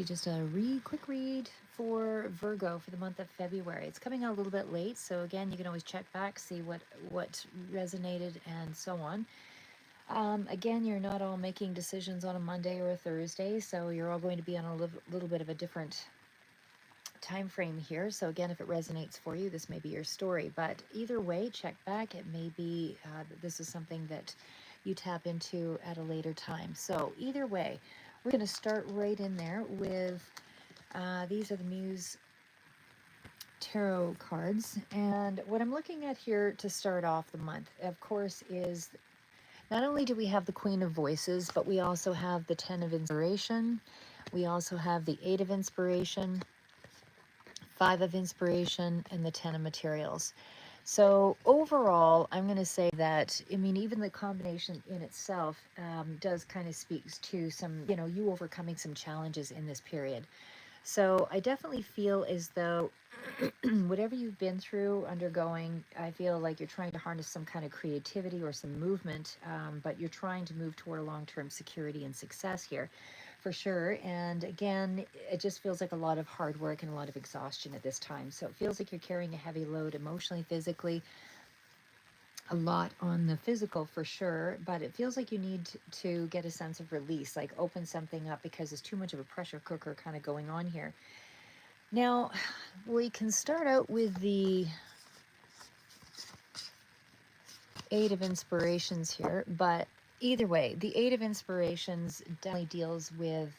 Just a quick read for Virgo for the month of February. It's coming out a little bit late, so again, you can always check back, see what resonated, and so on. Again, you're not all making decisions on a Monday or a Thursday, so you're all going to be on a little bit of a different time frame here. So again, if it resonates for you, this may be your story. But either way, check back. It may be that this is something that you tap into at a later time. So either way, we're going to start right in there with these are the Muse tarot cards. And what I'm looking at here to start off the month, of course, is not only do we have the Queen of Voices, but we also have the Ten of Inspiration. We also have the Eight of Inspiration, Five of Inspiration, and the Ten of Materials. So overall, I'm going to say that, I mean, even the combination in itself does kind of speaks to some, you overcoming some challenges in this period. So I definitely feel as though whatever you've been through, undergoing, I feel like you're trying to harness some kind of creativity or some movement, but you're trying to move toward long-term security and success here for sure. And again, it just feels like a lot of hard work and a lot of exhaustion at this time. So it feels like you're carrying a heavy load emotionally, physically, a lot on the physical for sure, but it feels like you need to get a sense of release, like open something up because there's too much of a pressure cooker kind of going on here. Now, we can start out with the Eight of Inspirations here, but either way, the Eight of Inspirations definitely deals with,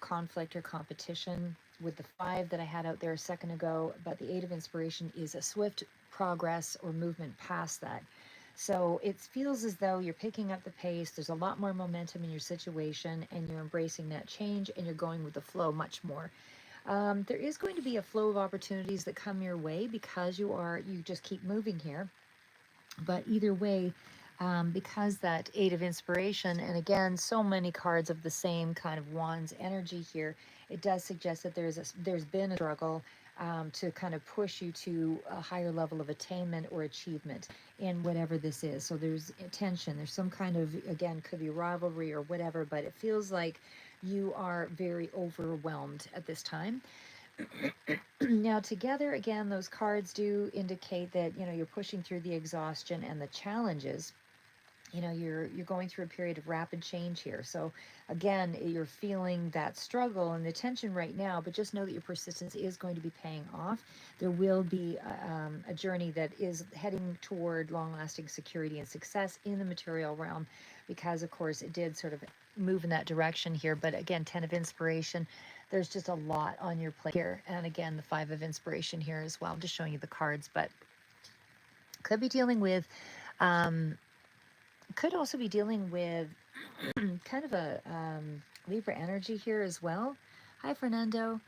conflict or competition with the five that I had out there a second ago, but the Eight of Inspiration is a swift progress or movement past that. So it feels as though you're picking up the pace, there's a lot more momentum in your situation, and you're embracing that change and you're going with the flow much more. There is going to be a flow of opportunities that come your way because you just keep moving here. But either way, because that Eight of Inspiration, and again, so many cards of the same kind of wands energy here, it does suggest that there's been a struggle to kind of push you to a higher level of attainment or achievement in whatever this is. So there's tension, there's some kind of, again, could be rivalry or whatever, but it feels like you are very overwhelmed at this time. Now, together, again, those cards do indicate that, you're pushing through the exhaustion and the challenges. You're going through a period of rapid change here. So again, you're feeling that struggle and the tension right now, but just know that your persistence is going to be paying off. There will be a journey that is heading toward long-lasting security and success in the material realm, because of course it did sort of move in that direction here. But again, 10 of Inspiration, there's just a lot on your plate here. And again, the Five of Inspiration here as well. I'm just showing you the cards, but could be dealing with um, could also be dealing with kind of a Libra energy here as well. Hi, Fernando.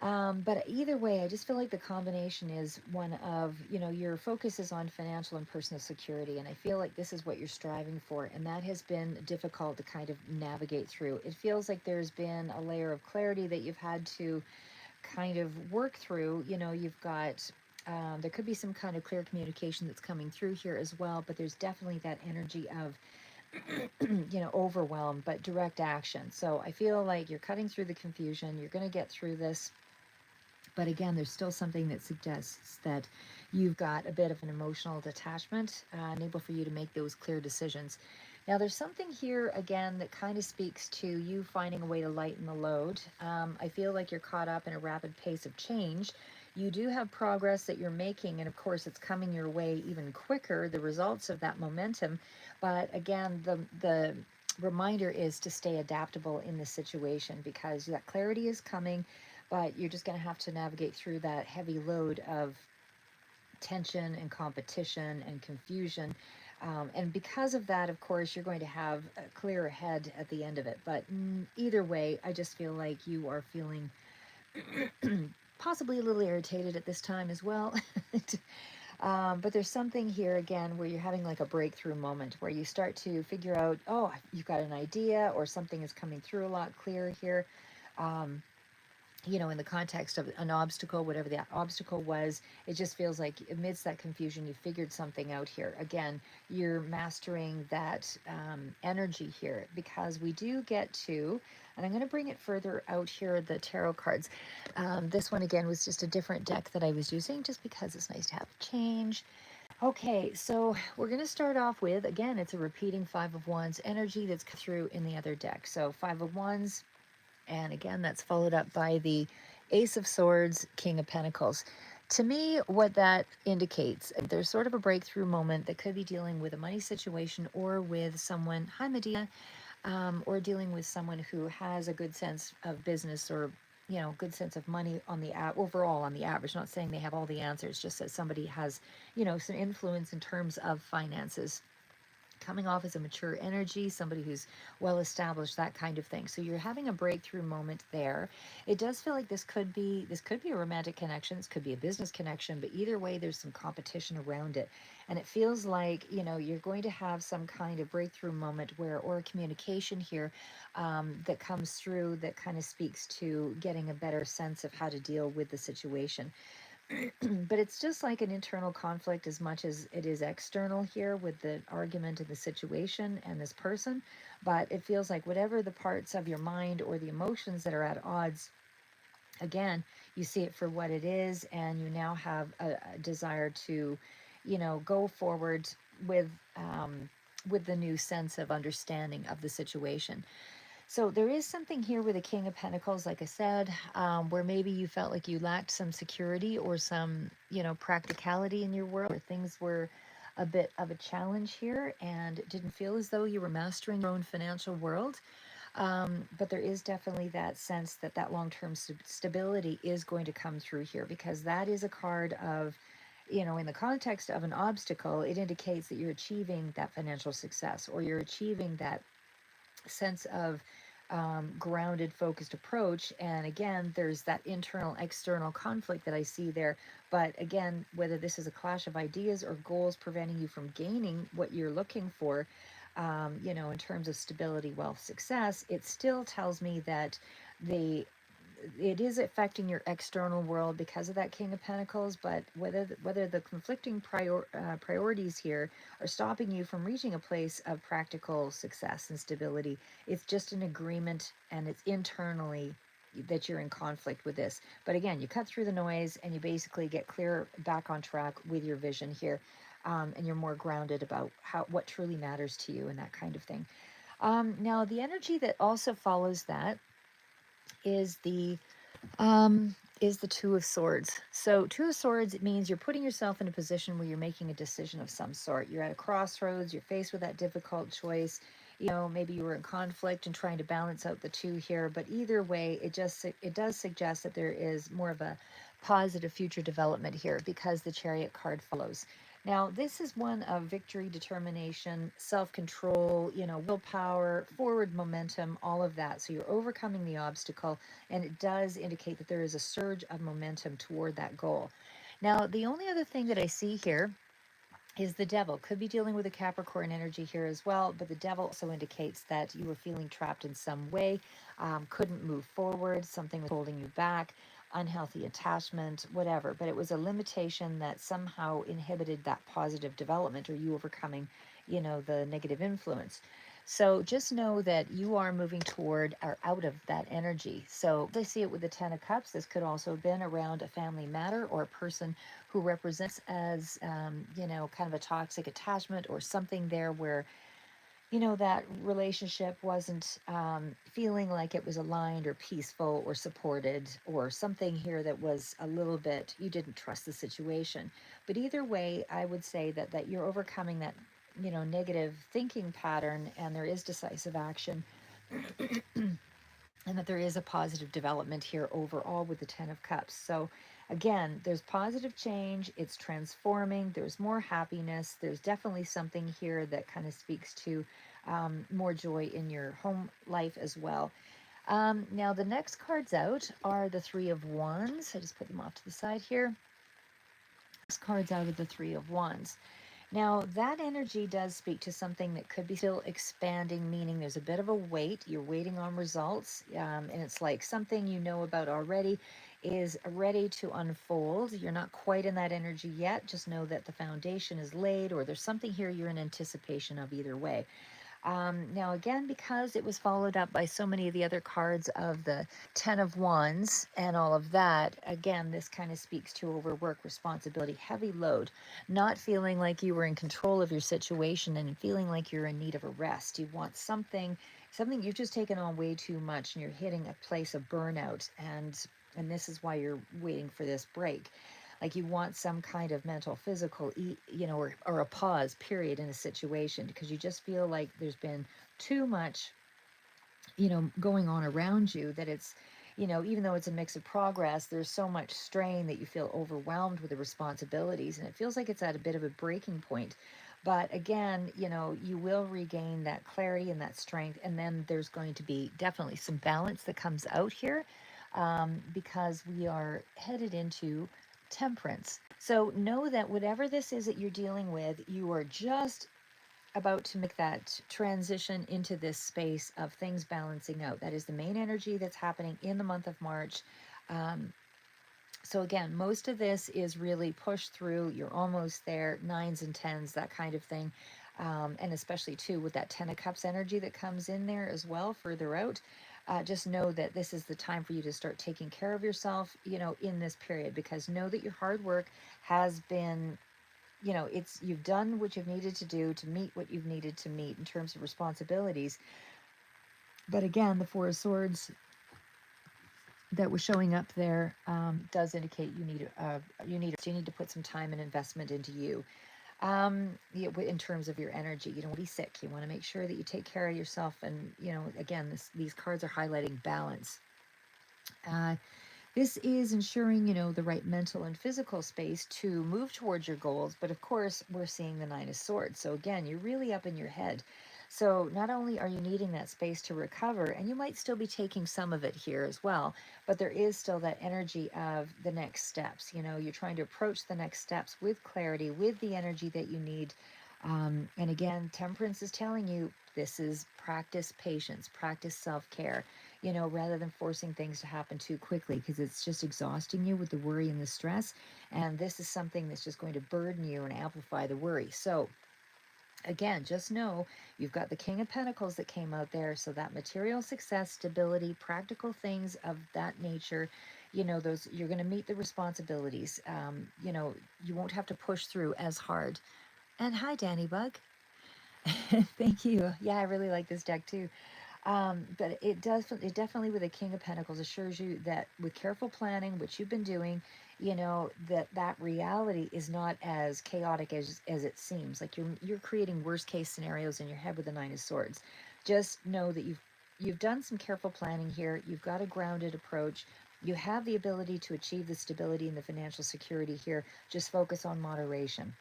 But either way, I just feel like the combination is one of, your focus is on financial and personal security. And I feel like this is what you're striving for. And that has been difficult to kind of navigate through. It feels like there's been a layer of clarity that you've had to kind of work through. You've got there could be some kind of clear communication that's coming through here as well, but there's definitely that energy of, overwhelm, but direct action. So I feel like you're cutting through the confusion. You're going to get through this. But again, there's still something that suggests that you've got a bit of an emotional detachment, unable for you to make those clear decisions. Now, there's something here again that kind of speaks to you finding a way to lighten the load. I feel like you're caught up in a rapid pace of change. You do have progress that you're making, and of course, it's coming your way even quicker, the results of that momentum. But again, the reminder is to stay adaptable in this situation, because that clarity is coming, but you're just going to have to navigate through that heavy load of tension and competition and confusion. And because of that, of course, you're going to have a clearer head at the end of it. But either way, I just feel like you are feeling possibly a little irritated at this time as well. But there's something here again where you're having like a breakthrough moment where you start to figure out, oh, you've got an idea or something is coming through a lot clearer here. Um, in the context of an obstacle, whatever that obstacle was, it just feels like amidst that confusion, you figured something out here. Again, you're mastering that energy here, because we do get to, and I'm going to bring it further out here, the tarot cards. This one, again, was just a different deck that I was using just because it's nice to have a change. Okay, so we're going to start off with, again, it's a repeating Five of Wands energy that's come through in the other deck. So Five of Wands, and again, that's followed up by the Ace of Swords, King of Pentacles. To me, what that indicates, there's sort of a breakthrough moment that could be dealing with a money situation, or with someone, hi Medea, or dealing with someone who has a good sense of business, or good sense of money on the overall on the average. Not saying they have all the answers, just that somebody has some influence in terms of finances, coming off as a mature energy, somebody who's well established, that kind of thing. So you're having a breakthrough moment there. It does feel like this could be a romantic connection, this could be a business connection, but either way there's some competition around it. And it feels like, you're going to have some kind of breakthrough moment where, or a communication here, that comes through, that kind of speaks to getting a better sense of how to deal with the situation. But it's just like an internal conflict as much as it is external here, with the argument and the situation and this person. But it feels like whatever the parts of your mind or the emotions that are at odds, again, you see it for what it is, and you now have a desire to, go forward with with the new sense of understanding of the situation. So there is something here with the King of Pentacles, like I said, where maybe you felt like you lacked some security or some, practicality in your world, where things were a bit of a challenge here, and it didn't feel as though you were mastering your own financial world. But there is definitely that sense that long-term stability is going to come through here, because that is a card of, in the context of an obstacle, it indicates that you're achieving that financial success, or you're achieving that sense of grounded, focused approach. And again, there's that internal, external conflict that I see there. But again, whether this is a clash of ideas or goals preventing you from gaining what you're looking for, in terms of stability, wealth, success, it still tells me that the it is affecting your external world because of that King of Pentacles. But whether the conflicting priorities here are stopping you from reaching a place of practical success and stability, it's just an agreement, and it's internally that you're in conflict with this. But again, you cut through the noise and you basically get clear, back on track with your vision here, and you're more grounded about what truly matters to you, and that kind of thing. Now, the energy that also follows that is the Two of Swords. So Two of Swords, it means you're putting yourself in a position where you're making a decision of some sort. You're at a crossroads, you're faced with that difficult choice. Maybe you were in conflict and trying to balance out the two here, but either way, it does suggest that there is more of a positive future development here, because the Chariot card follows. Now, this is one of victory, determination, self-control, willpower, forward momentum, all of that. So you're overcoming the obstacle, and it does indicate that there is a surge of momentum toward that goal. Now, the only other thing that I see here is the Devil. Could be dealing with a Capricorn energy here as well, but the Devil also indicates that you were feeling trapped in some way, couldn't move forward, something was holding you back, unhealthy attachment, whatever. But it was a limitation that somehow inhibited that positive development, or you overcoming, the negative influence. So just know that you are moving toward or out of that energy. So I see it with the Ten of Cups. This could also have been around a family matter, or a person who represents as, kind of a toxic attachment, or something there where, that relationship wasn't feeling like it was aligned or peaceful or supported, or something here that was a little bit, you didn't trust the situation. But either way, I would say that you're overcoming that, negative thinking pattern, and there is decisive action, and that there is a positive development here overall with the Ten of Cups. So again, there's positive change, it's transforming, there's more happiness, there's definitely something here that kind of speaks to more joy in your home life as well. Now, the next cards out are the Three of Wands. I just put them off to the side here. Next cards out are the Three of Wands. Now, that energy does speak to something that could be still expanding, meaning there's a bit of a wait. You're waiting on results, and it's like something you know about already is ready to unfold. You're not quite in that energy yet. Just know that the foundation is laid, or there's something here you're in anticipation of either way. Now, again, because it was followed up by so many of the other cards of the Ten of Wands and all of that, again, this kind of speaks to overwork, responsibility, heavy load, not feeling like you were in control of your situation and feeling like you're in need of a rest. You want something you've just taken on way too much and you're hitting a place of burnout. And this is why you're waiting for this break. Like you want some kind of mental, physical, or a pause period in a situation because you just feel like there's been too much, going on around you that it's, even though it's a mix of progress, there's so much strain that you feel overwhelmed with the responsibilities and it feels like it's at a bit of a breaking point. But again, you will regain that clarity and that strength. And then there's going to be definitely some balance that comes out here, because we are headed into temperance. So know that whatever this is that you're dealing with, you are just about to make that transition into this space of things balancing out. That is the main energy that's happening in the month of March. Um, so again, most of this is really push through. You're almost there, nines and tens, that kind of thing. And especially too with that Ten of Cups energy that comes in there as well further out. Just know that this is the time for you to start taking care of yourself, in this period, because know that your hard work has been, it's you've done what you've needed to do to meet what you've needed to meet in terms of responsibilities. But again, the Four of Swords that was showing up there, does indicate you need to put some time and investment into you. In terms of your energy, you don't want to be sick. You want to make sure that you take care of yourself. And again, these cards are highlighting balance. Uh, This is ensuring, the right mental and physical space to move towards your goals. But of course, we're seeing the Nine of Swords. So again, you're really up in your head. So not only are you needing that space to recover, and you might still be taking some of it here as well, but there is still that energy of the next steps. You're trying to approach the next steps with clarity, with the energy that you need. And again, temperance is telling you this is practice patience, practice self-care, rather than forcing things to happen too quickly because it's just exhausting you with the worry and the stress. And this is something that's just going to burden you and amplify the worry. So again, just know you've got the King of Pentacles that came out there. So that material success, stability, practical things of that nature, those you're going to meet the responsibilities. You won't have to push through as hard. And hi, Danny Bug. Thank you. Yeah, I really like this deck too. But it definitely with the King of Pentacles assures you that with careful planning, which you've been doing, that reality is not as chaotic as it seems. Like you're creating worst case scenarios in your head with the Nine of Swords. Just know that you've done some careful planning here. You've got a grounded approach. You have the ability to achieve the stability and the financial security here. Just focus on moderation.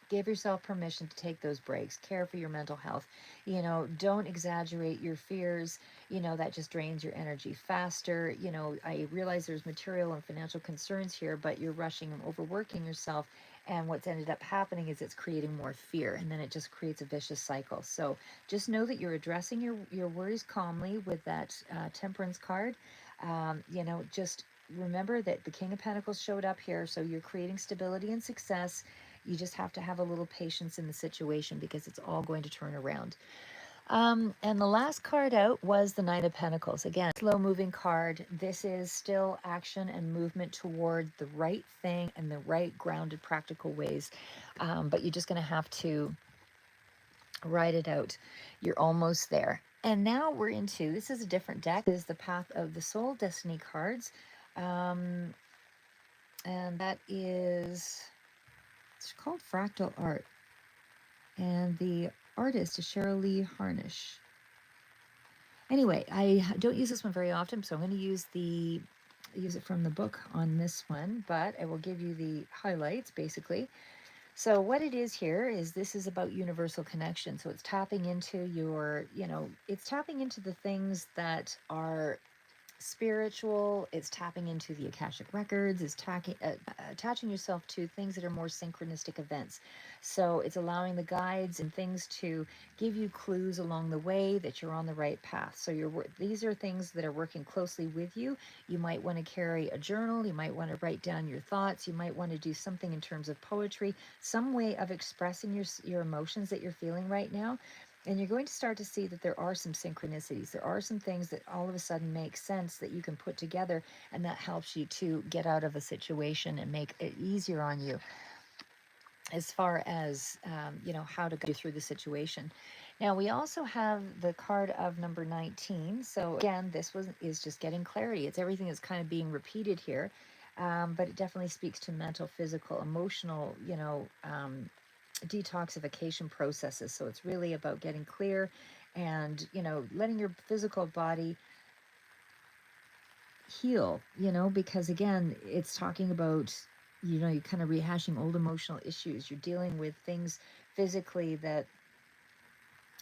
Give yourself permission to take those breaks. Care for your mental health. Don't exaggerate your fears. That just drains your energy faster. I realize there's material and financial concerns here, but you're rushing and overworking yourself. And what's ended up happening is it's creating more fear, and then it just creates a vicious cycle. So just know that you're addressing your worries calmly with that temperance card. Just remember that the King of Pentacles showed up here, so you're creating stability and success. You just have to have a little patience in the situation because it's all going to turn around. And the last card out was the Knight of Pentacles. Again, slow moving card. This is still action and movement toward the right thing and the right grounded practical ways. But you're just going to have to write it out. You're almost there. And now we're into, this is a different deck. This is the Path of the Soul Destiny cards. And that is, it's called Fractal Art. And the artist is Cheryl Lee Harnish. Anyway, I don't use this one very often, so I'm going to use it from the book on this one, but I will give you the highlights basically. So what it is here is this is about universal connection. So it's tapping into it's tapping into the things that are spiritual. It's tapping into the Akashic records. It's attaching yourself to things that are more synchronistic events. So it's allowing the guides and things to give you clues along the way that you're on the right path. So these are things that are working closely with you. You might want to carry a journal. You might want to write down your thoughts. You might want to do something in terms of poetry, some way of expressing your emotions that you're feeling right now. And you're going to start to see that there are some synchronicities. There are some things that all of a sudden make sense that you can put together, and that helps you to get out of a situation and make it easier on you as far as how to go through the situation. Now we also have the card of number 19. So again, is just getting clarity. It's everything that's kind of being repeated here, but it definitely speaks to mental, physical, emotional, detoxification processes. So it's really about getting clear and letting your physical body heal, because again, it's talking about, you're kind of rehashing old emotional issues. You're dealing with things physically that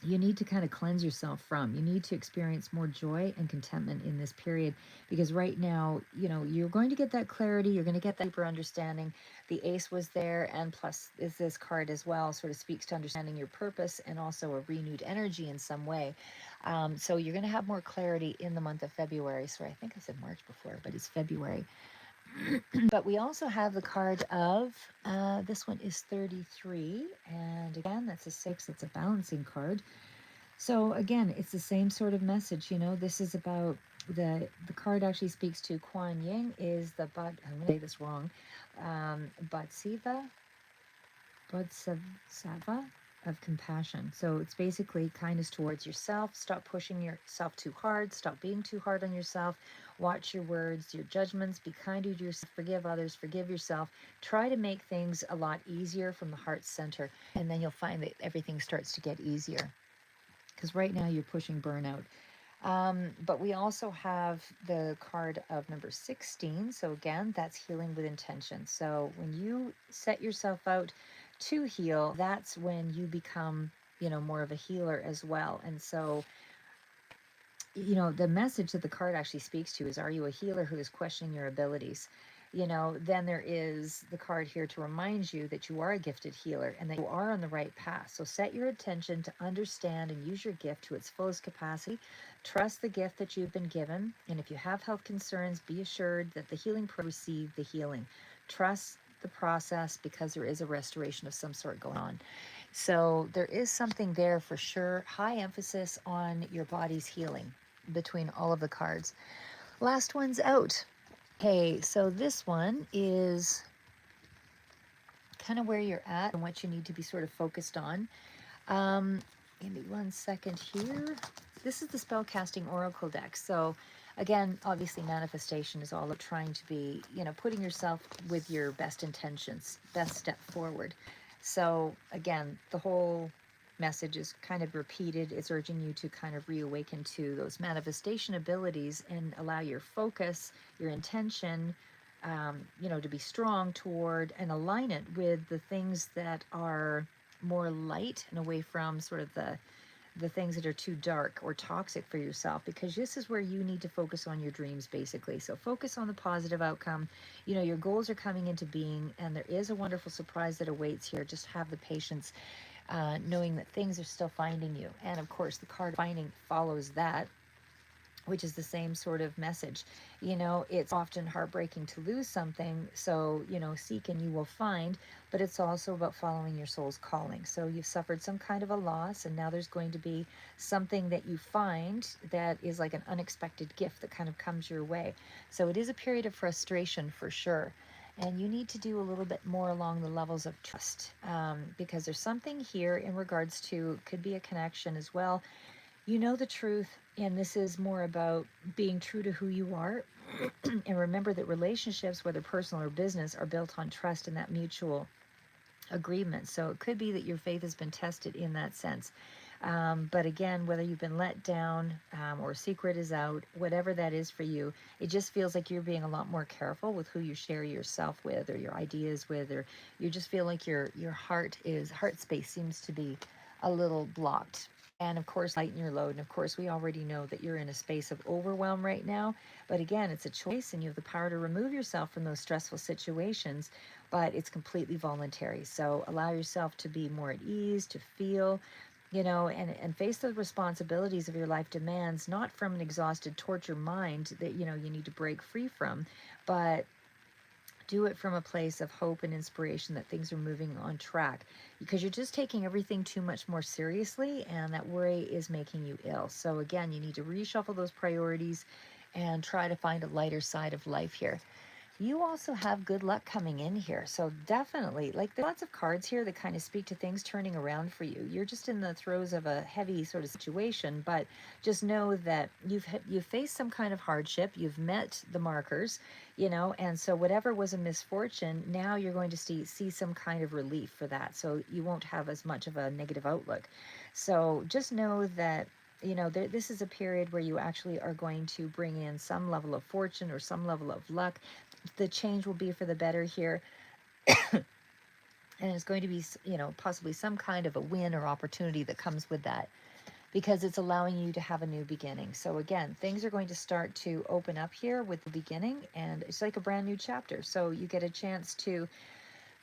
you need to kind of cleanse yourself from. You need to experience more joy and contentment in this period, because right now, you're going to get that clarity. You're going to get that deeper understanding. The ace was there, and plus is this card as well, sort of speaks to understanding your purpose and also a renewed energy in some way. So you're going to have more clarity in the month of February. Sorry, I think I said March before, but it's February. But we also have the card of, this one is 33. And again, that's a 6. It's a balancing card. So again, it's the same sort of message. This is about the card actually speaks to Kuan Yin is the I'm going to say this wrong, Bodhisattva of compassion. So it's basically kindness towards yourself. Stop pushing yourself too hard. Stop being too hard on yourself. Watch your words, your judgments. Be kind to yourself. Forgive others. Forgive yourself. Try to make things a lot easier from the heart center, and then you'll find that everything starts to get easier. Because right now you're pushing burnout. But we also have the card of number 16. So again, that's healing with intention. So when you set yourself out to heal, that's when you become, more of a healer as well. And so, the message that the card actually speaks to is, are you a healer who is questioning your abilities? Then there is the card here to remind you that you are a gifted healer and that you are on the right path. So set your attention to understand and use your gift to its fullest capacity. Trust the gift that you've been given. And if you have health concerns, be assured that the healing receive the healing. Trust the process, because there is a restoration of some sort going on. So there is something there for sure. High emphasis on your body's healing between all of the cards. Last one's out. Okay, so this one is kind of where you're at and what you need to be sort of focused on. Give me 1 second here. This is the Spellcasting Oracle deck. So again, obviously manifestation is all about trying to be, putting yourself with your best intentions, best step forward. So again, the whole message is kind of repeated. It's urging you to kind of reawaken to those manifestation abilities and allow your focus, your intention, to be strong toward and align it with the things that are more light and away from sort of the things that are too dark or toxic for yourself, because this is where you need to focus on your dreams, basically. So focus on the positive outcome. Your goals are coming into being, and there is a wonderful surprise that awaits here. Just have the patience, knowing that things are still finding you. And of course, the card finding follows that, which is the same sort of message. It's often heartbreaking to lose something. So, seek and you will find, but it's also about following your soul's calling. So you've suffered some kind of a loss, and now there's going to be something that you find that is like an unexpected gift that kind of comes your way. So it is a period of frustration for sure. And you need to do a little bit more along the levels of trust, because there's something here in regards to, could be a connection as well. You know the truth, and this is more about being true to who you are. And remember that relationships, whether personal or business, are built on trust and that mutual agreement. So it could be that your faith has been tested in that sense. But again, whether you've been let down, or a secret is out, whatever that is for you, it just feels like you're being a lot more careful with who you share yourself with or your ideas with, or you just feel like your heart space seems to be a little blocked. And of course, lighten your load. And of course, we already know that you're in a space of overwhelm right now. But again, it's a choice and you have the power to remove yourself from those stressful situations, but it's completely voluntary. So allow yourself to be more at ease, to feel, and face the responsibilities of your life demands, not from an exhausted, tortured mind that, you need to break free from, but do it from a place of hope and inspiration that things are moving on track, because you're just taking everything too much more seriously and that worry is making you ill. So again, you need to reshuffle those priorities and try to find a lighter side of life here. You also have good luck coming in here. So definitely, like, there's lots of cards here that kind of speak to things turning around for you. You're just in the throes of a heavy sort of situation, but just know that you've faced some kind of hardship. You've met the markers, and so whatever was a misfortune, now you're going to see some kind of relief for that. So you won't have as much of a negative outlook. So just know that this is a period where you actually are going to bring in some level of fortune or some level of luck. The change will be for the better here, and it's going to be, possibly some kind of a win or opportunity that comes with that, because it's allowing you to have a new beginning. So again, things are going to start to open up here with the beginning, and it's like a brand new chapter. So you get a chance to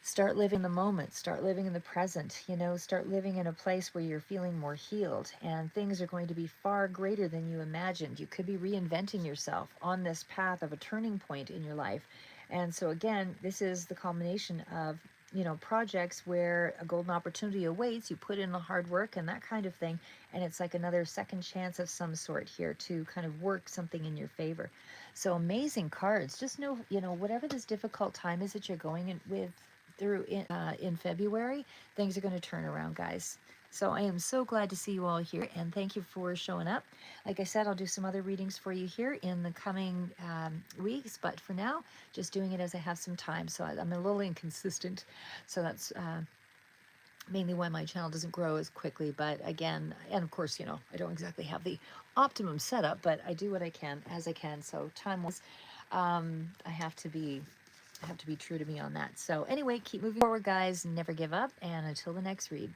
start living the moment, start living in the present, start living in a place where you're feeling more healed, and things are going to be far greater than you imagined. You could be reinventing yourself on this path of a turning point in your life. And so again, this is the combination of projects where a golden opportunity awaits. You put in the hard work and that kind of thing, and it's like another second chance of some sort here to kind of work something in your favor. So amazing cards. Just know, whatever this difficult time is that you're going in with through in February, things are going to turn around, guys. So I am so glad to see you all here, and thank you for showing up. Like I said, I'll do some other readings for you here in the coming weeks, but for now, just doing it as I have some time. So I'm a little inconsistent, so that's mainly why my channel doesn't grow as quickly. But again, and of course, I don't exactly have the optimum setup, but I do what I can as I can. So time was, I have to be true to me on that. So anyway, keep moving forward, guys. Never give up. And until the next read.